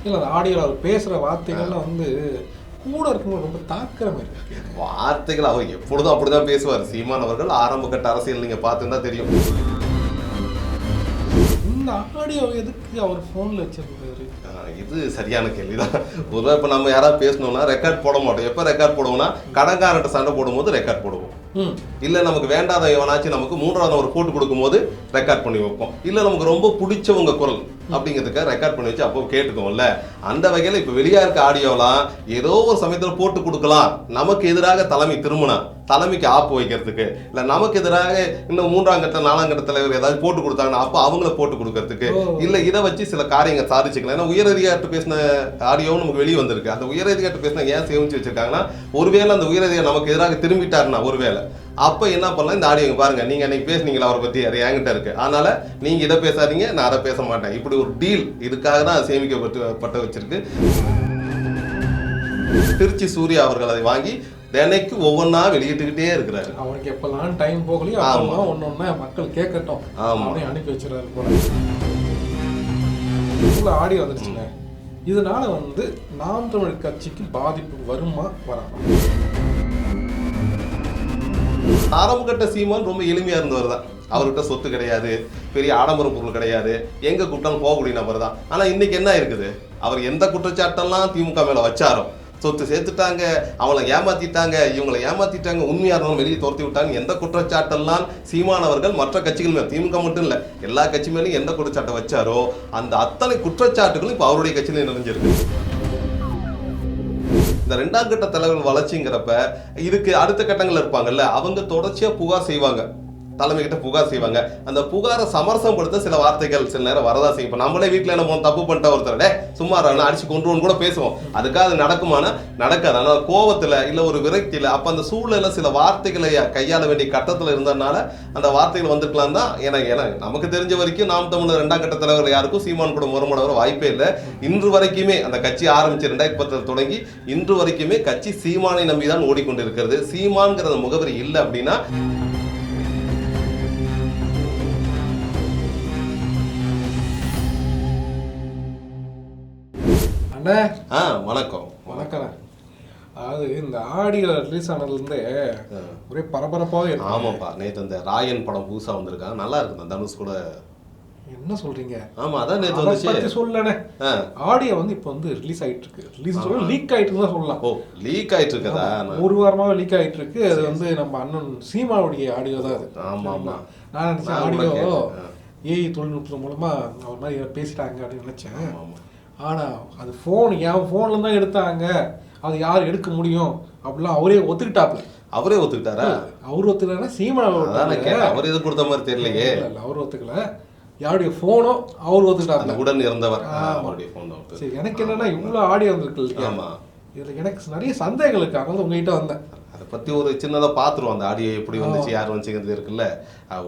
இல்லை அந்த ஆடியோவில் அவர் பேசுகிற வார்த்தைகள்லாம் வந்து கூட இருக்கும்போது ரொம்ப தாக்கிற மாதிரி இருக்கு. வார்த்தைகள் அவர் எப்பொழுதும் அப்படிதான் பேசுவார். சீமான் அவர்கள் ஆரம்ப கட்ட அரசியல் நீங்க பார்த்துருந்தா தெரியும். இந்த ஆடியோ எதுக்கு அவர் ஃபோனில் வச்சிருக்காரு? இது சரியான கேள்விதான். பொதுவாக இப்போ நம்ம யாராவது பேசணும்னா ரெக்கார்ட் போட மாட்டோம். எப்போ ரெக்கார்ட் போடுவோம்னா கடன்காரன்ட்ட சண்டை போடும்போது ரெக்கார்ட் போடுவோம். இல்லை நமக்கு வேண்டாத எவனாச்சும் நமக்கு மூன்றாவது ஒரு போட்டு கொடுக்கும்போது ரெக்கார்ட் பண்ணி வைப்போம். இல்லை நமக்கு ரொம்ப பிடிச்சவங்க குரல் அப்படிங்கிறதுக்காக ரெக்கார்ட் பண்ணி வச்சு அப்போ கேட்டுக்கோம்ல. அந்த வகையில் இப்போ வெளியா இருக்க ஆடியோலாம் ஏதோ ஒரு சமயத்தில் போட்டு கொடுக்கலாம். நமக்கு எதிராக தலைமை திரும்பினா தலைமைக்கு ஆப்பு வைக்கிறதுக்கு, இல்லை நமக்கு எதிராக இன்னும் 3ஆம் கட்ட 4ஆம் கட்ட தலைவர் ஏதாவது போட்டு கொடுத்தாங்கன்னா அப்போ அவங்கள போட்டு கொடுக்கறதுக்கு, இல்லை இதை வச்சு சில காரியங்கள் சாதிச்சுக்கலாம். ஏன்னா உயரதிகாரிட்ட பேசின ஆடியோவும் நமக்கு வெளியே வந்திருக்கு. அந்த உயரதிகாரிட்ட பேசினா ஏன் சேமிச்சு வச்சிருக்காங்கன்னா, ஒருவேளை அந்த உயரதிகாரி நமக்கு எதிராக திரும்பிட்டாருன்னா ஒருவேளை அப்போ என்ன பண்ணலாம், இந்த ஆடியோ பாருங்க, நீங்க அன்னைக்கு பேசுனீங்களா அவரை பத்தி, அது என்கிட்ட இருக்கு, அதனால நீங்க இதை பேசாதீங்க, நான் அதை பேச மாட்டேன். இப்படி ஒரு டீல் இதுக்காக தான் சேமிக்கப்பட்டு வச்சிருக்கு. திருச்சி சூர்யா அவர்கள் அதை வாங்கி தினைக்கு ஒவ்வொன்றா வெளியிட்டுக்கிட்டே இருக்கிறாரு. அவருக்கு எப்பெல்லாம் டைம் போகலையோ அப்பெல்லாம் ஒன்னொன்னா மக்கள் கேட்கட்டும் அப்படின்னு அனுப்பி வச்சிடறாரு போல. ஆடியோ வந்துருச்சுங்க. இதனால வந்து நாம் தமிழர் கட்சிக்கு பாதிப்பு வருமா வராமா? ஆரம்ப கட்ட சீமான் ரொம்ப எளிமையா இருந்தவர் தான். அவர்கிட்ட சொத்து கிடையாது, பெரிய ஆடம்பர பொருள் கிடையாது, எங்க கூப்பிட்டாலும் போகக்கூடிய நபர் தான். ஆனா இன்னைக்கு என்ன இருக்குது, அவர் எந்த குற்றச்சாட்டெல்லாம் திமுக மேல வச்சாரோ, சொத்து சேர்த்துட்டாங்க, அவளை ஏமாத்திட்டாங்க, இவங்களை ஏமாத்திட்டாங்க, உண்மையா இருந்தாலும் வெளியே துரத்தி விட்டாங்க, எந்த குற்றச்சாட்டெல்லாம் சீமான் அவர்கள் மற்ற கட்சிகள் மேல, திமுக மட்டும் இல்ல எல்லா கட்சி மேலேயும் எந்த குற்றச்சாட்டை வச்சாரோ அந்த அத்தனை குற்றச்சாட்டுகளும் இப்ப அவருடைய கட்சியில நிறைஞ்சிருக்கு. இந்த 2ஆம் கட்ட தலைவர்கள் வளர்ச்சிங்கிறப்ப இதுக்கு அடுத்த கட்டங்கள் இருப்பாங்கல்ல, அவங்க தொடர்ச்சியா புகார் செய்வாங்க, தலைமை கிட்ட புகார் செய்வாங்க. அந்த புகாரை சமரசப்படுத்த சில வார்த்தைகள் சில நேரம் வரதா செய்யும். இப்போ நம்மளே வீட்டில் என்ன தப்பு பண்ணிட்ட ஒருத்தர் சும்மா அடிச்சு கொண்டுருவோன்னு கூட பேசுவோம். அதுக்காக அது நடக்குமானா நடக்காது. ஆனால் கோவத்தில் இல்லை ஒரு விரக்தியில் அப்போ அந்த சூழல சில வார்த்தைகளை கையாள வேண்டிய கட்டத்தில் இருந்ததுனால அந்த வார்த்தைகள் வந்திருக்கலாம் தான். ஏன்னா நமக்கு தெரிஞ்ச வரைக்கும் நாம் தமிழர் 2ஆம் கட்ட தலைவர்கள் யாருக்கும் சீமான் கூட முரமோட வாய்ப்பே இல்லை. இன்று வரைக்குமே அந்த கட்சி ஆரம்பிச்சு 2010 தொடங்கி இன்று வரைக்குமே கட்சி சீமானை நம்பிதான் ஓடிக்கொண்டிருக்கிறது. சீமான்கிற முகவரி இல்லை அப்படின்னா வணக்கம். வணக்கம். அதாவது இந்த ஆடியோ ரிலீஸ் ஆனதுலேருந்தே ஒரே பரபரப்பாகவே இருக்கு. ஆமாப்பா, நேற்று அந்த ராயன் படம் புதுசாக வந்திருக்கான், நல்லா இருக்கு. தனுஷ் கூட. என்ன சொல்றீங்க? ஆமா, அதான் நேற்று வந்துச்சு. சொல்லனே ஆடியோ வந்து இப்போ வந்து ரிலீஸ் ஆயிட்டு இருக்கு. ரிலீஸ் சொல்ல லீக் ஆயிட்டு தான் சொல்லலாம். ஓ, லீக் ஆயிட்டு இருக்கதா? ஒரு வாரமாவே லீக் ஆயிட்டு இருக்கு. அது வந்து நம்ம அண்ணன் சீமாவுடைய ஆடியோ தான் அது. ஆமா ஆமா. நான் நினைச்சேன் ஆடியோ ஏஐ தொழில்நுட்பம் மூலமா அவர் மாதிரி பேசிட்டாங்க அப்படின்னு நினைச்சேன். ஆனா அது என் ஃபோன்ல தான் எடுத்தாங்க, அது யார் எடுக்க முடியும் அப்படிலாம் அவரே ஒத்துக்கிட்டாப்ல. அவரே ஒத்துக்கிட்டாரா? அவர் ஒத்துக்கலன்னா சீமா அவர் எது கொடுத்த மாதிரி தெரியலையே. அவர் ஒத்துக்கல, யாருடைய ஃபோனோ அவர் ஒத்துக்கிட்டாப்ல. உடன் இருந்தவர். சரி, எனக்கு என்னன்னா இவ்வளோ ஆடியோ வந்திருக்கு. ஆமா, இதுல எனக்கு நிறைய சந்தேகங்கள் இருக்கு. அதனால உங்ககிட்ட வந்தேன். அதை பற்றி ஒரு சின்னதாக பார்த்துருவோம். அந்த ஆடியோ எப்படி வந்துச்சு, யார் வந்துச்சுங்கிறது இருக்குல்ல.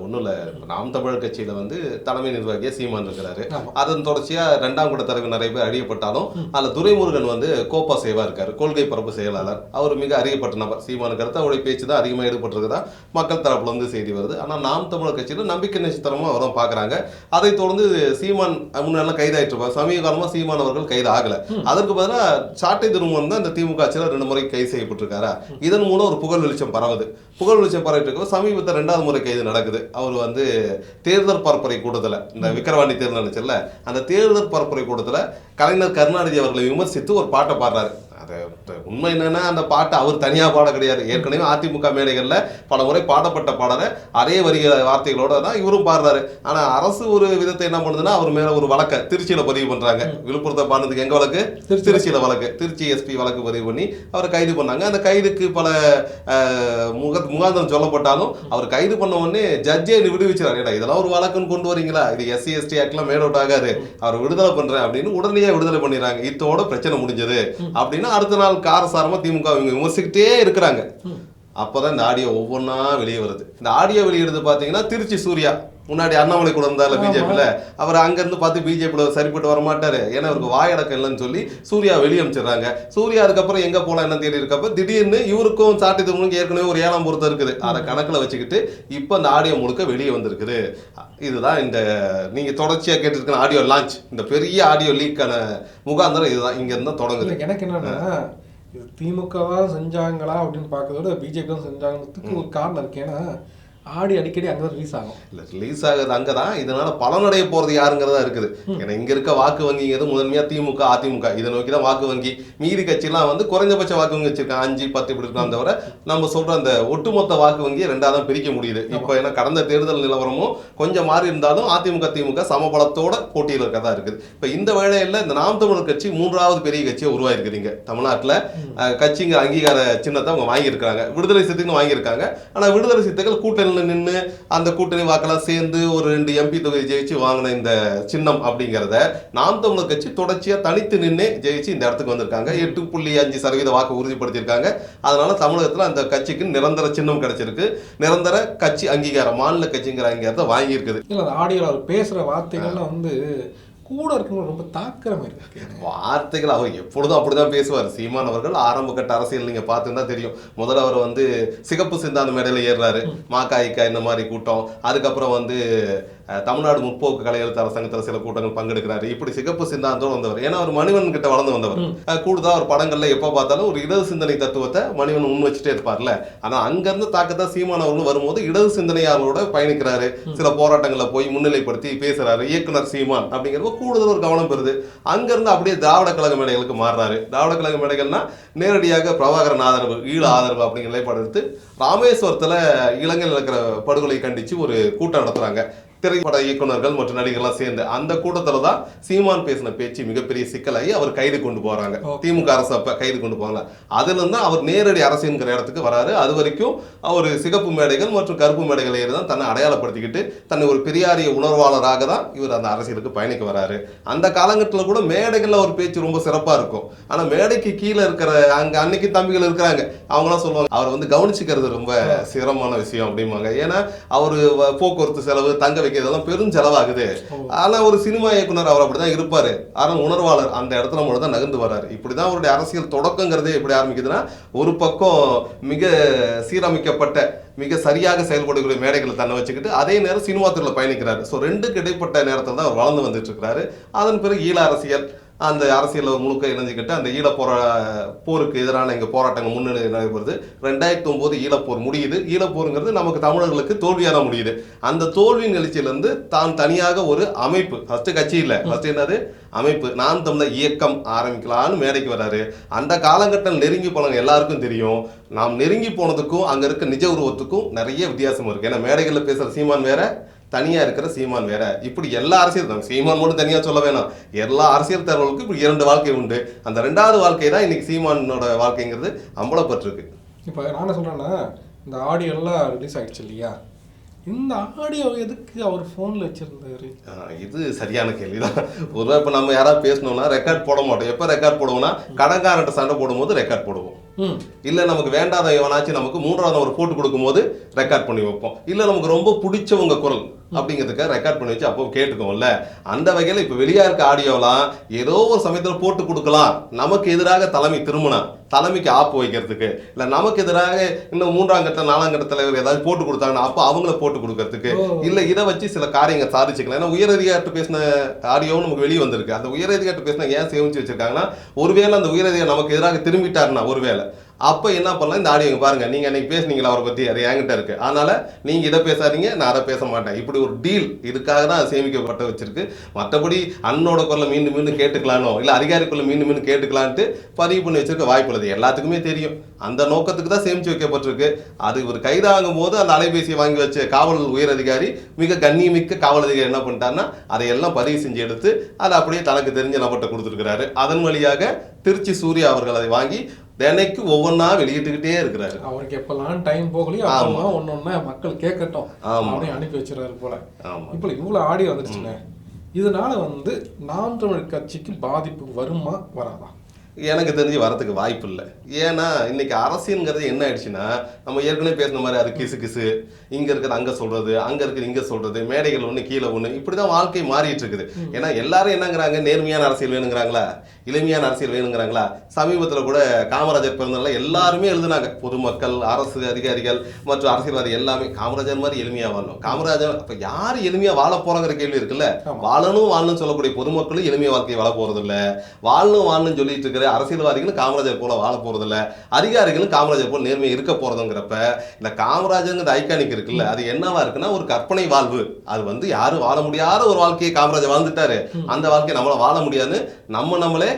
ஒன்றும் இல்லை, நாம் தமிழர் கட்சியில் வந்து தலைமை நிர்வாகியாக சீமான் இருக்கிறாரு. அதன் தொடர்ச்சியாக 2ஆம் கட்ட தலைவர் நிறைய பேர் அறியப்பட்டாலும் அதில் துரைமுருகன் வந்து கோப்பா சேவா இருக்கார், கொள்கை பரப்பு செயலாளர். அவர் மிக அறியப்பட்ட நபர். சீமானுக்கு அடுத்து அவருடைய பேச்சு தான் அதிகமாக ஈடுபட்டிருக்குதா மக்கள் தரப்புல வந்து செய்தி வருது. ஆனால் நாம் தமிழர் கட்சியில் நம்பிக்கை நட்சத்திரமும் அவரும் பார்க்குறாங்க. அதை தொடர்ந்து சீமான் முன்னெல்லாம் கைதாயிட்டு இருப்பார். சமீப காலமாக சீமான் அவர்கள் கைது ஆகலை. அதற்கு பதிலாக சாட்டை திருமணம் தான் இந்த திமுக ஆட்சியில் 2 முறை கைது செய்யப்பட்டிருக்காரா. இதன் மூலம் ஒரு புகழ் வெளிச்சம் பரவுது. புகழ் வெளிச்சம் பரவிட்டு இருக்க சமீபத்தில் 2வது முறை கைது நடக்குது. அவர் வந்து தேர்தல் பரப்புரை கூட்டத்தில், இந்த விக்கிரவாண்டி தேர்தல் நினைச்சல அந்த தேர்தல் பரப்புரை கூட்டத்தில் கலைஞர் கருணாநிதி அவர்களை விமர்சித்து ஒரு பாட்டை பாடுறாரு. அது உண்மை என்னன்னா அந்த பாட்டை அவர் தனியாக பாட கிடையாது. ஏற்கனவே அதிமுக மேடைகளில் பல முறை பாடப்பட்ட பாடலை அதே வார்த்தைகளோட தான் இவரும் பாடுறாரு. ஆனால் அரசு ஒரு விதத்தை என்ன பண்ணுதுன்னா அவர் மேலே ஒரு வழக்கை திருச்சியில் பதிவு பண்ணுறாங்க. விழுப்புரத்தை பாடுறதுக்கு எங்கே வழக்கு? திருச்சியில் வழக்கு. திருச்சி எஸ்பி வழக்கு பதிவு பண்ணி அவரை கைது பண்ணாங்க. அந்த கைதுக்கு பல முகாந்திரம் சொல்லப்பட்டாலும் அவர் கைது பண்ண உடனே ஜட்ஜே விடுவிச்சார். இதெல்லாம் ஒரு வழக்குன்னு கொண்டு வரீங்களா, இது SC ST ஆக்ட்லாம் மேட் அவுட் ஆகாது, அவர் விடுதலை பண்றேன் அப்படின்னு உடனே விடுதலை பண்ணிடுறாங்க. இதோட பிரச்சனை முடிஞ்சது அப்படின்னு அடுத்த நாள் காரசாரமா திமுக விமர்சிக்கிட்டே இருக்கிறாங்க. அப்போதான் இந்த ஆடியோ ஒவ்வொன்றா வெளியே வருது. இந்த ஆடியோ வெளியிடுறது பார்த்தீங்கன்னா திருச்சி சூர்யா முன்னாடி அண்ணாமலை கூட இருந்தால பிஜேபியில, அவர் அங்கிருந்து பார்த்து பிஜேபியில சரிப்பட்டு வர மாட்டாரு, ஏன்னா அவருக்கு வாயடக்கம் இல்லைன்னு சொல்லி சூர்யா வெளியே அமைச்சிடுறாங்க. சூர்யா அதுக்கப்புறம் எங்க போலாம் என்ன தேடி இருக்கப்ப திடீர்னு இவருக்கும் சாட்டி திருமணம் ஏற்கனவே ஒரு 7ஆம் பொருத்தம் இருக்குது, அதை கணக்குல வச்சுக்கிட்டு இப்ப இந்த ஆடியோ முழுக்க வெளியே வந்திருக்குது. இதுதான் இந்த நீங்க தொடர்ச்சியா கேட்டிருக்கிற ஆடியோ லான்ச், இந்த பெரிய ஆடியோ லீக்கான முகாந்திரம் இதுதான், இங்க இருந்தா தொடங்குது. எனக்கு என்னன்னா இது திமுக தான் செஞ்சாங்களா அப்படின்னு பார்க்கறதோட பிஜேபி தான் செஞ்சாங்கிறதுக்கு ஒரு காரணம் இருக்கு. ஏன்னா அடிக்கடி அங்கே ரிலீஸ் ஆகும். இல்லை ரிலீஸ் ஆகுது அங்கே தான், இதனால பலனடைய போகிறது யாருங்கிறதா இருக்குது. ஏன்னா இங்கே இருக்க வாக்கு வங்கிங்கிறது முதன்மையாக திமுக அதிமுக இதை நோக்கி தான் வாக்கு வங்கி. மீதி கட்சியெல்லாம் வந்து குறைஞ்சபட்ச வாக்கு வங்கி வச்சிருக்காங்க, 5-10 இப்படி இருக்கலாம். தவிர நம்ம சொல்கிற அந்த ஒட்டுமொத்த வாக்கு வங்கியை ரெண்டாக தான் பிரிக்க முடியுது. இப்போ ஏன்னா கடந்த தேர்தல் நிலவரமும் கொஞ்சம் மாறி இருந்தாலும் அதிமுக திமுக சமபலத்தோட போட்டியில் இருக்கதா இருக்குது. இப்போ இந்த வேளையில் இந்த நாம் தமிழர் கட்சி 3வது பெரிய கட்சியை உருவாயிருக்குதுங்க தமிழ்நாட்டில். கட்சிங்க அங்கீகார சின்னத்தை அவங்க வாங்கியிருக்காங்க, விடுதலை சிறுத்தைன்னு வாங்கியிருக்காங்க. ஆனால் விடுதலை சிறுத்தைகள் கூட்டணி நின்று அந்த கூட்டணி வாக்கெல்லாம் சேர்ந்து ஒரு 2 MP தொகுதி ஜெயிச்சு வாங்கின இந்த சின்னம் அப்படிங்கிறத நாம் தமிழர் கட்சி தொடர்ச்சியா தனித்து நின்று ஜெயிச்சு இந்த இடத்துக்கு வந்திருக்காங்க. 8.5% வாக்கு உறுதிப்படுத்தியிருக்காங்க. அதனால தமிழகத்தில் அந்த கட்சிக்கு நிரந்தர சின்னம் கிடைச்சிருக்கு, நிரந்தர கட்சி அங்கீகாரம், மாநில கட்சிங்கிற அங்கீகாரத்தை வாங்கி இருக்குது. இல்ல ஆடியோல அவர் பேசுற வார்த்தைகள்லாம் வந்து கூட இருக்கணும், ரொம்ப தாக்கரமா இருக்கு வார்த்தைகள். அவர் எப்பொழுதும் அப்படிதான் பேசுவார். சீமான் அவர்கள் ஆரம்ப கட்ட அரசியல் நீங்க பார்த்துதான் தெரியும். முதல்ல அவர் வந்து சிகப்பு சிந்தாந்த மேடையில ஏறுறாரு, மாக்காய்க்கா இந்த மாதிரி கூட்டம். அதுக்கப்புறம் வந்து தமிழ்நாடு முற்போக்கு கலைஞர் சங்கத்தில் சில கூட்டங்கள் பங்கெடுக்கிறாரு. இப்படி சிகப்பு சிந்தாந்தோடு வந்தவர். ஏன்னா அவர் மணிவன் கிட்ட வளர்ந்து வந்தவர். கூடுதா அவர் படங்கள்ல எப்ப பார்த்தாலும் ஒரு இடது சிந்தனை தத்துவத்தை மணிவன் முன் வச்சுட்டே இருப்பார்ல. ஆனா அங்கிருந்து தாக்கத்தான் சீமானவர்கள் வரும்போது இடது சிந்தனையாளரோட பயணிக்கிறாரு. சில போராட்டங்களை போய் முன்னிலைப்படுத்தி பேசுறாரு. இயக்குனர் சீமான் அப்படிங்கிறப்ப கூடுதல் ஒரு கவனம் பெறுது. அங்கிருந்து அப்படியே திராவிட கழக மேடைகளுக்கு மாறுறாரு. திராவிட கழக மேடைகள்னா நேரடியாக பிரபாகரன் ஆதரவு, ஈழ ஆதரவு அப்படிங்கிற நிலைப்பாடு எடுத்து ராமேஸ்வரத்துல இலங்கையில் இருக்கிற படுகொலை கண்டிச்சு ஒரு கூட்டம் நடத்துறாங்க. திரைப்பட இயக்குநர்கள் மற்றும் நடிகர்கள்லாம் சேர்ந்து அந்த கூட்டத்துல தான் சீமான் பேசின பேச்சு மிகப்பெரிய சிக்கலாகி அவர் கைது கொண்டு போறாங்க. திமுக அரசு அப்ப கைது கொண்டு போறாங்க. அதுல இருந்து அவர் நேரடி அரசுங்கிற இடத்துக்கு வராரு. அது வரைக்கும் அவர் சிகப்பு மேடைகள் மற்றும் கருப்பு மேடைகள் ஏறி தான் தன்னை அடையாளப்படுத்திக்கிட்டு தன்னை ஒரு பெரியாரிய உணர்வாளராக தான் இவர் அந்த அரசியலுக்கு பயணிக்க வராரு. அந்த காலகட்டத்தில் கூட மேடைகள்ல ஒரு பேச்சு ரொம்ப சிறப்பா இருக்கும். ஆனா மேடைக்கு கீழே இருக்கிற அங்க அன்னைக்கு தம்பிகள் இருக்கிறாங்க, அவங்களாம் சொல்லுவாங்க அவர் வந்து கவனிச்சுக்கிறது ரொம்ப சிரமமான விஷயம் அப்படிம்பாங்க. ஏன்னா அவரு போக்குவரத்து செலவு, தங்க வைக்க இதெல்லாம் பெரும் செலவாகுது. ஆனா ஒரு சினிமா இயக்குனர் அவர் அப்படிதான் இருப்பாரு. ஆனா உணர்வாளர் அந்த இடத்துல மட்டும் தான் நகர்ந்து வர்றாரு. இப்படிதான் அவருடைய அரசியல் தொடக்கங்கிறதே எப்படி ஆரம்பிக்குதுன்னா, ஒரு பக்கம் மிக சீரமைக்கப்பட்ட மிக சரியாக செயல்படக்கூடிய மேடைகளை தன்னை வச்சுக்கிட்டு அதே நேரம் சினிமா துறையில் பயணிக்கிறாரு. ஸோ ரெண்டுக்கு இடைப்பட்ட நேரத்தில் தான் அவர் வளர்ந்து வந்துட்டு இருக்கிறாரு. அதன் பிறகு ஈழ அரசியல், அந்த அரசியல் முழுக்க இணைஞ்சிக்கிட்டு அந்த போருக்கு எதிரான இங்கே போராட்டங்கள் முன்னணி நடைபெறுது. 2009 ஈழப்போர் முடியுது. ஈழப்போருங்கிறது நமக்கு தமிழர்களுக்கு தோல்வியாக தான் முடியுது. அந்த தோல்வியின் எழுச்சியிலிருந்து தான் தனியாக ஒரு அமைப்பு, ஃபர்ஸ்ட் கட்சி இல்லை, ஃபர்ஸ்ட் என்னது அமைப்பு, நான் தமிழர் இயக்கம் ஆரம்பிக்கலான்னு மேடைக்கு வர்றாரு. அந்த காலகட்டம் நெருங்கி போனவங்க எல்லாருக்கும் தெரியும். நாம் நெருங்கி போனதுக்கும் அங்கே இருக்க நிஜ உருவத்துக்கும் நிறைய வித்தியாசம் இருக்கு. ஏன்னா மேடைகளில் பேசுகிற சீமான் வேற, தனியா இருக்கிற சீமான் வேற. இப்படி எல்லா அரசியல் தான், சீமான் மட்டும் தனியா சொல்ல வேணாம், எல்லா அரசியல் தலைவர்களுக்கும் இப்படி 2 வாழ்க்கை உண்டு. அந்த 2வது வாழ்க்கை தான் இன்னைக்கு சீமானோட வாழ்க்கைங்கிறது அம்பலப்பட்டிருக்கு. இப்போ நான் என்ன சொல்றேன்னா, இந்த ஆடியோ எல்லாம் ரிலீஸ் ஆயிடுச்சு இல்லையா, இந்த ஆடியோ எதுக்கு அவர் ஃபோனில் வச்சிருந்தாரு? இது சரியான கேள்விதான். ஒருவேளை இப்போ நம்ம யாராவது பேசணும்னா ரெக்கார்ட் போட மாட்டோம். எப்போ ரெக்கார்ட் போடுவோம்னா கடன்காரன்ட்ட சண்டை போடும்போது ரெக்கார்ட் போடுவோம். இல்லை நமக்கு வேண்டாத எவனாச்சும் நமக்கு 3வது ஒரு போட்டு கொடுக்கும்போது ரெக்கார்ட் பண்ணி வைப்போம். இல்லை நமக்கு ரொம்ப பிடிச்சவங்க குரல் அப்படிங்கிறதுக்காக ரெக்கார்ட் பண்ணி வச்சு அப்போ கேட்டுக்கோம்ல. அந்த வகையில் இப்போ வெளியா இருக்க ஆடியோலாம் ஏதோ ஒரு சமயத்தில் போட்டு கொடுக்கலாம். நமக்கு எதிராக தலைமை திரும்பினா தலைமைக்கு ஆப்பு வைக்கிறதுக்கு, இல்லை நமக்கு எதிராக இன்னும் 3ஆம் கட்ட 4ஆம் கட்ட தலைவர் ஏதாவது போட்டு கொடுத்தாங்கன்னா அப்போ அவங்கள போட்டு கொடுக்கறதுக்கு, இல்லை இதை வச்சு சில காரியங்கள் சாதிச்சுக்கலாம். ஏன்னா உயரதிகாரிட்ட பேசின ஆடியோவும் நமக்கு வெளியே வந்திருக்கு. அந்த உயரதிகாரிட்ட பேசினா ஏன் சேமிச்சு வச்சிருக்காங்கன்னா, ஒருவேளை அந்த உயரதிகாரி நமக்கு எதிராக திரும்பிட்டாருன்னா ஒருவேளை அப்போ என்ன பண்ணலாம், இந்த ஆடியோ பாருங்க, நீங்க அன்னைக்கு பேசுனீங்களா அவரை பத்தி, அது என்கிட்ட இருக்கு, அதனால நீங்க இதை பேசாதீங்க, நான் அதை பேச மாட்டேன். இப்படி ஒரு டீல் இதுக்காக தான் சேமிக்கப்பட்ட வச்சிருக்கு. மற்றபடி அண்ணோட குரலை மீண்டும் மீண்டும் கேட்டுக்கலானோ இல்லை அதிகாரிக்குள்ள மீண்டும் மீண்டும் கேட்டுக்கலான்ட்டு பதிவு பண்ணி வச்சிருக்க வாய்ப்பு உள்ளது. எல்லாத்துக்குமே தெரியும் அந்த நோக்கத்துக்கு தான் சேமிச்சு வைக்கப்பட்டிருக்கு. அது ஒரு கைதாகும் போது அந்த அலைபேசியை வாங்கி வச்ச காவல் உயர் அதிகாரி, மிக கண்ணியமிக்க காவல் அதிகாரி என்ன பண்ணிட்டாருன்னா அதையெல்லாம் பதிவு செஞ்சு எடுத்து அதை அப்படியே தனக்கு தெரிஞ்ச நபர்கிட்ட கொடுத்துருக்கிறாரு. அதன் வழியாக திருச்சி சூர்யா அவர்கள் அதை வாங்கி தினைக்கு ஒவ்வொன்னா வெளியிட்டுக்கிட்டே இருக்கிறாரு. அவருக்கு எப்பெல்லாம் டைம் போகலையோ அப்பெல்லாம் ஒன்னொன்னா மக்கள் கேட்கட்டும் அப்படின்னு அனுப்பி வச்சிடறாரு போல. இப்போ இவ்வளவு ஆடியோ வந்துருச்சுங்க, இதனால நாம் தமிழர் கட்சிக்கு பாதிப்பு வருமா வராதா? எனக்கு தெரிஞ்சு வரதுக்கு வாய்ப்பு இல்லை. ஏன்னா இன்னைக்கு அரசியல்ங்கிறது என்ன ஆயிடுச்சுன்னா, நம்ம ஏற்கனவே பேசின மாதிரி அது கிசு கிசு, இங்க இருக்கிறது அங்க சொல்றது, அங்க இருக்கிறது இங்க சொல்றது, மேடைகள் ஒண்ணு கீழே ஒண்ணு, இப்படிதான் வாழ்க்கை மாறிட்டு இருக்குது. ஏன்னா எல்லாரும் என்னங்கிறாங்க, நேர்மையான அரசியல் வேணுங்கிறாங்களா, எளிமையான அரசியல் வேணுங்கிறாங்களா. சமீபத்துல கூட காமராஜர் பிறந்தனால எல்லாருமே எழுதுனாங்க, பொதுமக்கள், அரசு அதிகாரிகள் மற்றும் அரசியல்வாதி எல்லாமே காமராஜர் மாதிரி எளிமையா வாழணும். காமராஜர் அப்ப யாரு எளிமையா வாழ போறாங்கிற கேள்வி இருக்குல்ல. வாழணும் சொல்லக்கூடிய பொதுமக்களும் எளிமையா வாழ்க்கையை வாழ போறது இல்ல. வாழணும் சொல்லிட்டு இருக்கிற அரசியல்வாதிகளும் காமராஜர் போல வாழ போறது இல்ல. அதிகாரிகளும் காமராஜர் போல நேர்மையா இருக்க போறதுங்கிறப்ப இந்த காமராஜர் ஐகானிக் இருக்குல்ல, அது என்னவா இருக்குன்னா ஒரு கற்பனை வாழ்வு. அது யாரும் வாழ முடியாத ஒரு வாழ்க்கையை காமராஜர் வாழ்ந்துட்டாரு. அந்த வாழ்க்கையை நம்மளால வாழ முடியாதுன்னு நம்மளே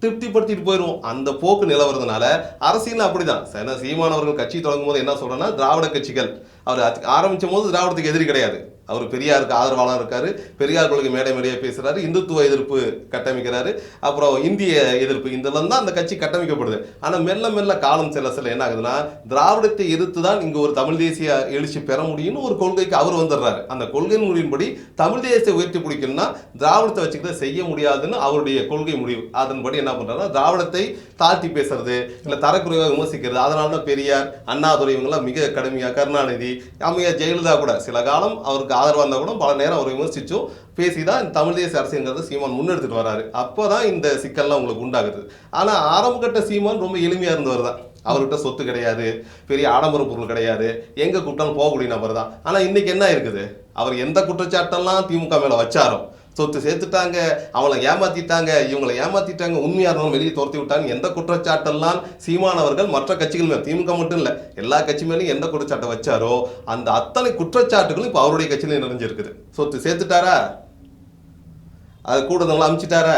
திருப்திப்படுத்திட்டு போயிடுவோம். அந்த போக்கு நிலவரதுனால அரசியல் அப்படிதான். சீமானவர்கள் கட்சி தொடங்கும் போது என்ன சொல்றேன்னா, திராவிட கட்சிகள் அவர் ஆரம்பிச்சும் போது திராவிடத்துக்கு எதிரி கிடையாது. அவர் பெரியாருக்கு ஆதரவாளர் இருக்காரு, பெரியார் கொள்கை மேடையாக பேசுறாரு, இந்துத்துவ எதிர்ப்பு கட்டமைக்கிறாரு, அப்புறம் இந்திய எதிர்ப்பு, இதெல்லாம் தான் அந்த கட்சி கட்டமைக்கப்படுது. ஆனா மெல்ல மெல்ல காலம் செல்ல என்ன ஆகுதுன்னா, திராவிடத்தை எதிர்த்து தான் இங்க ஒரு தமிழ் தேசிய எழுச்சி பெற முடியும்னு ஒரு கொள்கைக்கு அவர் வந்துடுறாரு. அந்த கொள்கையின் முடிவின்படி தமிழ் தேசிய உயர்த்தி பிடிக்கணும்னா திராவிடத்தை வச்சுக்கிட்ட செய்ய முடியாதுன்னு அவருடைய கொள்கை முடிவு. அதன்படி என்ன பண்றாருன்னா, திராவிடத்தை தாழ்த்தி பேசுறது, இல்ல தரக்குறைவாக விமர்சிக்கிறது. அதனாலதான் பெரியார், அண்ணாதுரை இவங்கெல்லாம் மிக கடுமையா, கருணாநிதி, அம்மையார் ஜெயலலிதா கூட சில காலம் அவருக்கு ஆதரவாக இருந்தால் கூட பல நேரம் அவர் விமர்சிச்சும் பேசிதான் தமிழ் தேசிய அரசியல்ங்கிறத சீமான் முன்னெடுத்துட்டு வராரு. அப்போதான் இந்த சிக்கல்லாம் உங்களுக்கு உண்டாகுது. ஆனா ஆரம்ப கட்ட சீமான் ரொம்ப எளிமையா இருந்தவர் தான். அவர்கிட்ட சொத்து கிடையாது, பெரிய ஆடம்பர பொருள் கிடையாது, எங்க கூப்பிட்டாலும் போகக்கூடிய நபர் தான். ஆனா இன்னைக்கு என்ன இருக்குது, அவர் எந்த குற்றச்சாட்டெல்லாம் திமுக மேல வச்சாரோ, சொத்து சேர்த்துட்டாங்க, அவளை ஏமாத்திட்டாங்க, இவங்களை ஏமாத்திட்டாங்க, உண்மையா இருந்தாலும் வெளியே துரத்தி விட்டாங்க, எந்த குற்றச்சாட்டெல்லாம் சீமானவர்கள் மற்ற கட்சிகள் மேல, திமுக மட்டும் இல்ல எல்லா கட்சி மேலும் எந்த குற்றச்சாட்டை வச்சாரோ அந்த அத்தனை குற்றச்சாட்டுகளும் இப்ப அவருடைய கட்சியில நிறைஞ்சிருக்குது. சொத்து சேர்த்துட்டாரா, அது கூடுதல் அமைச்சிட்டாரா,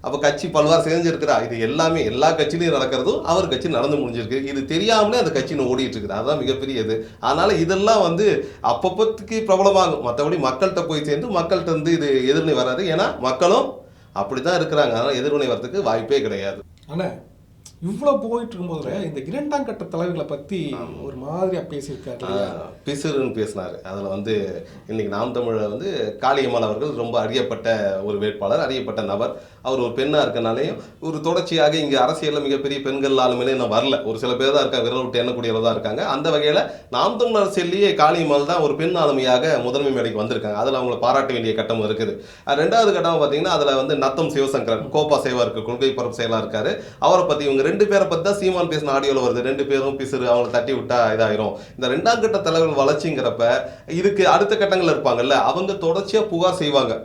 அப்ப கட்சி பல்வாறு செஞ்சிருக்கிறா, இது எல்லாமே எல்லா கட்சியிலையும் நடக்கிறதும் அவர் கட்சி நடந்து முடிஞ்சிருக்கு. இது தெரியாமலே அந்த கட்சின்னு ஓடிட்டு இருக்குது. அதுதான் மிகப்பெரிய இது. அதனால இதெல்லாம் அப்பப்பத்துக்கு பிரபலமாகும். மற்றபடி மக்கள்கிட்ட போய் சேர்ந்து மக்கள்கிட்ட இருந்து இது எதிர்வினை வராது. ஏன்னா மக்களும் அப்படித்தான் இருக்கிறாங்க. அதனால எதிர்வினை வர்றதுக்கு வாய்ப்பே கிடையாது. ஆனா இவ்வளவு போயிட்டு இருக்கும்போது இந்த இரண்டாம் கட்ட தலைவர்களை பத்தி ஒரு மாதிரியா பேசியிருக்காரு, பிசுறுன்னு பேசினாரு. அதுல இன்னைக்கு நாம் தமிழர் காளியம்மாள் அவர்கள் ரொம்ப அறியப்பட்ட ஒரு வேட்பாளர், அறியப்பட்ட நபர். அவர் ஒரு பெண்ணா இருக்கனாலையும் ஒரு தொடர்ச்சியாக இங்க அரசியல்ல மிகப்பெரிய பெண்கள் ஆளுமையிலே இன்னும் வரல. ஒரு சில பேர் தான் இருக்காங்க, விரல் விட்டு எண்ணக்கூடியவர்கள் தான் இருக்காங்க. அந்த வகையில நாம் தமிழர் அரசியல்லையே காளியம்மாள் தான் ஒரு பெண் ஆளுமையாக முதன்மை மேடைக்கு வந்திருக்காங்க. அதுல அவங்களை பாராட்ட வேண்டிய கட்டமும் இருக்குது. ரெண்டாவது கட்டம் பாத்தீங்கன்னா அதுல நத்தம் சிவசங்கரன் கோப்பா சேவா இருக்கு, கொள்கை பரப்பு செயலா இருக்காரு. அவரை பத்தி இவங்க ரெண்டு பேரை பத்தி தான் சீமான் பேசின ஆடியோல வருது. ரெண்டு பேரும் பிசுறு, அவங்களை தட்டி விட்டா இதாயிரும். இந்த ரெண்டாம் கட்ட தலைவர்கள் வளர்ச்சிங்கிறப்ப இதுக்கு அடுத்த கட்டங்கள் இருப்பாங்கல்ல, அவங்க தொடர்ச்சியா புகார் செய்வாங்க,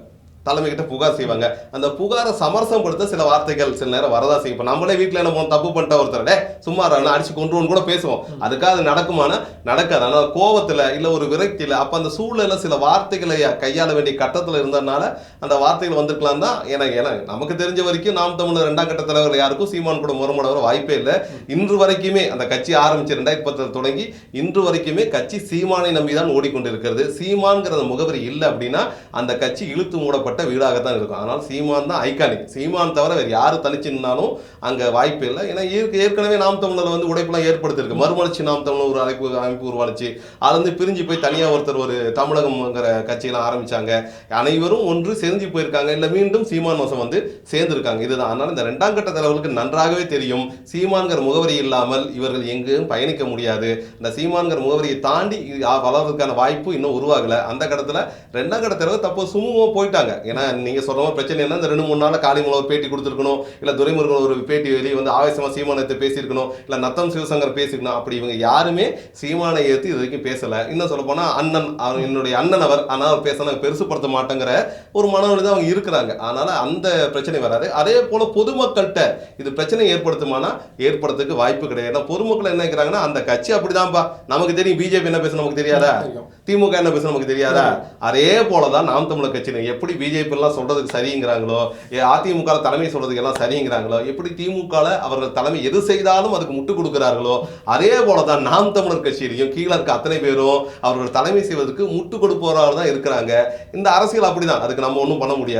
தலைமை கிட்ட புகார் செய்வாங்க. அந்த புகாரை சமரசப்படுத்த சில வார்த்தைகள் சில நேரம் வரதா செய்யும். இப்போ நம்மளே வீட்டில் என்ன தப்பு பண்ணிட்ட ஒருத்தர் சும்மா அடிச்சு கொண்டுன்னு கூட பேசுவோம். அதுக்காக அது நடக்குமானா நடக்காது. ஆனால் கோவத்தில் இல்லை ஒரு விரக்தியில் அப்போ அந்த சூழ்நிலை சில வார்த்தைகளை கையாள வேண்டிய கட்டத்தில் இருந்ததுனால அந்த வார்த்தைகள் வந்திருக்கலாம் தான். ஏன்னா நமக்கு தெரிஞ்ச வரைக்கும் நாம் தமிழர் ரெண்டாம் கட்ட தலைவர்கள் யாருக்கும் சீமான் கூட முரமடவர வாய்ப்பே இல்லை. இன்று வரைக்குமே அந்த கட்சி ஆரம்பிச்சு 2010 தொடங்கி இன்று வரைக்குமே கட்சி சீமானை நம்பிதான் ஓடிக்கொண்டிருக்கிறது. சீமான்கிற முகவரி இல்லை அப்படின்னா அந்த கட்சி இழுத்து மூடப்பட்ட வீடாகத்தான் இருக்கும். அதனால சீமான் தான் ஐகானிக். சீமான் தவிர வேறு யாரு தனிச்சு நின்னாலும் அங்க வாய்ப்பு இல்லை. ஏன்னா ஏற்கனவே நாம் தமிழர் உடைப்பெல்லாம் ஏற்படுத்திருக்கு. மறுமலர்ச்சி நாம் தமிழர் ஒரு அமைப்பு உருவாச்சு. அது பிரிஞ்சு போய் தனியா ஒருத்தர் ஒரு தமிழகம்ங்கிற கட்சியெல்லாம் ஆரம்பிச்சாங்க. அனைவரும் ஒன்று செஞ்சு போயிருக்காங்க, இல்ல மீண்டும் சீமான் வசம் சேர்ந்திருக்காங்க. இதுதான். அதனால இந்த ரெண்டாம் கட்ட தலைவர்களுக்கு நன்றாகவே தெரியும், சீமான்கிற முகவரி இல்லாமல் இவர்கள் எங்கும் பயணிக்க முடியாது. இந்த சீமான்கிற முகவரியை தாண்டி வளர்றதுக்கான வாய்ப்பு இன்னும் உருவாகல. அந்த கட்டத்துல ரெண்டாம் கட்ட தலைவர் தப்போ சுமூகமா போயிட்டாங்க. ஏன்னா நீங்க சொல்ற மாதிரி பிரச்சனை என்ன, இந்த 2-3 நாள் காளிமலை ஒரு பேட்டி கொடுத்துருக்கணும், இல்ல துரைமுருகன் ஒரு பேட்டி வெளியே ஆவேசமா சீமானத்தை பேசியிருக்கணும், இல்ல நத்தம் சிவசங்கர் பேசியிருக்கணும். அப்படி இவங்க யாருமே சீமானை ஏற்று இது வரைக்கும் பேசல. இன்னும் சொல்ல போனா அண்ணன், என்னுடைய அண்ணன் அவர், ஆனால் பேச பெருசுப்படுத்த மாட்டேங்கிற ஒரு மனநிலை தான் அவங்க இருக்கிறாங்க. அதனால அந்த பிரச்சனை வராது. அதே போல பொதுமக்கள்கிட்ட இது பிரச்சனை ஏற்படுத்துமானா ஏற்படுறதுக்கு வாய்ப்பு கிடையாது. பொதுமக்கள் என்ன நினைக்கிறாங்கன்னா, அந்த கட்சி அப்படிதான்ப்பா, நமக்கு தெரியும் பிஜேபி என்ன பேச நமக்கு தெரியாதா, திமுக என்ன பேச நமக்கு தெரியாதா. அதே போலதான் நாம் தமிழர் கட்சி எப்படி பிஜேபி எல்லாம் சொல்றதுக்கு சரிங்கிறாங்களோ, அதிமுக தலைமை சொல்றதுக்கு எல்லாம் சரிங்கிறாங்களோ, எப்படி திமுக அவர்கள் தலைமை எது செய்தாலும் அதுக்கு முட்டு கொடுக்கிறார்களோ, அதே போலதான் நாம் தமிழர் கட்சியிலையும் கீழே இருக்க அத்தனை பேரும் அவர்கள் தலைமை செய்வதற்கு முட்டு கொடுப்பவராக தான் இருக்கிறாங்க. இந்த அரசியல் அப்படிதான். அதுக்கு நம்ம ஒன்றும் பண்ண முடியாது.